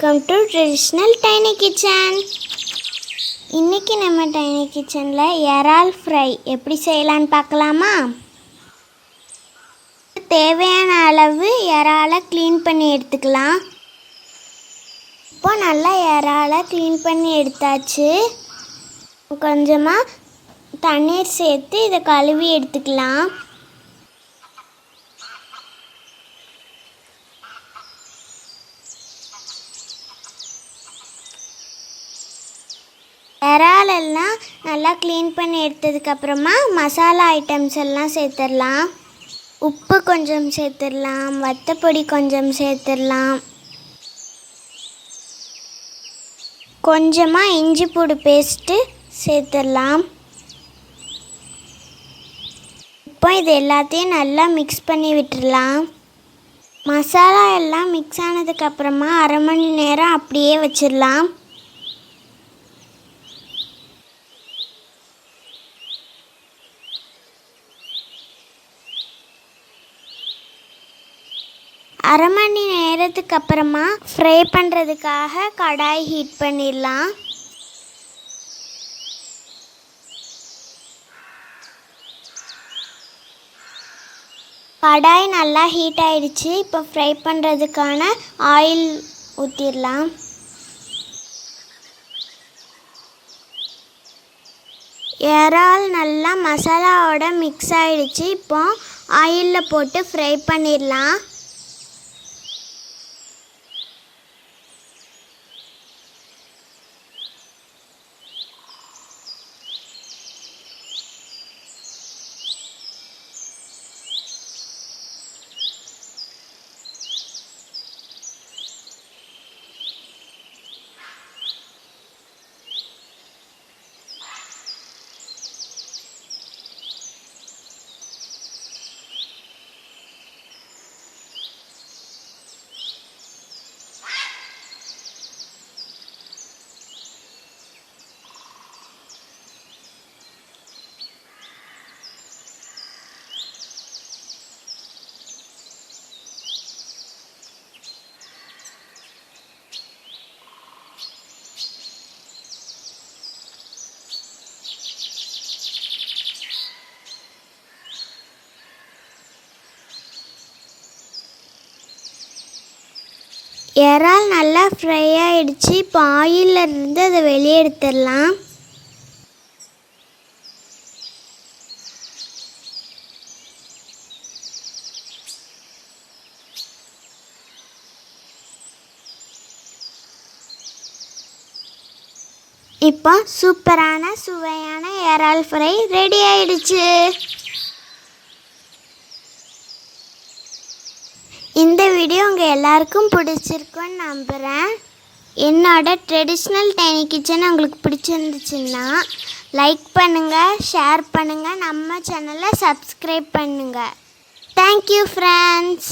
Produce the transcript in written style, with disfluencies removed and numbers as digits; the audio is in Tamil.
Welcome to traditional tiny kitchen. இன்றைக்கி நம்ம டைனி கிச்சனில் இறால் ஃப்ரை எப்படி செய்யலான்னு பார்க்கலாமா? தேவையான அளவு இறாலை க்ளீன் பண்ணி எடுத்துக்கலாம். இப்போ நல்லா இறாலை க்ளீன் பண்ணி எடுத்தாச்சு. கொஞ்சமாக தண்ணீர் சேர்த்து இதை கழுவி எடுத்துக்கலாம். இறால் எல்லாம் நல்லா க்ளீன் பண்ணி எடுத்ததுக்கப்புறமா மசாலா ஐட்டம்ஸ் எல்லாம் சேர்த்துடலாம். உப்பு கொஞ்சம் சேர்த்துடலாம், வத்தப்பொடி கொஞ்சம் சேர்த்துடலாம், கொஞ்சமாக இஞ்சி பூண்டு பேஸ்ட்டு சேர்த்துடலாம். இப்போ இது எல்லாத்தையும் நல்லா மிக்ஸ் பண்ணி விட்டுடலாம். மசாலா எல்லாம் மிக்ஸ் ஆனதுக்கப்புறமா அரை மணி நேரம் அப்படியே வச்சிடலாம். அரை மணி நேரத்துக்கு அப்புறமா ஃப்ரை பண்ணுறதுக்காக கடாய் ஹீட் பண்ணிடலாம். கடாய் நல்லா ஹீட் ஆயிடுச்சு. இப்போ ஃப்ரை பண்ணுறதுக்கான ஆயில் ஊற்றிடலாம். இறால் நல்லா மசாலாவோட மிக்ஸ் ஆகிடுச்சு. இப்போ ஆயிலில் போட்டு ஃப்ரை பண்ணிடலாம். இறால் நல்லா ஃப்ரை ஆகிடுச்சு. இப்போ ஆயிலில் இருந்து அதை வெளியே எடுத்துடலாம். இப்போ சூப்பரான சுவையான இறால் ஃப்ரை ரெடி ஆயிடுச்சு. இந்த வீடியோ உங்கள் எல்லாருக்கும் பிடிச்சிருக்குன்னு நம்புகிறேன். என்னோட ட்ரெடிஷ்னல் டைனி கிச்சன் உங்களுக்கு பிடிச்சிருந்துச்சுன்னா லைக் பண்ணுங்கள், ஷேர் பண்ணுங்கள், நம்ம சேனலை சப்ஸ்கிரைப் பண்ணுங்கள். Thank you friends.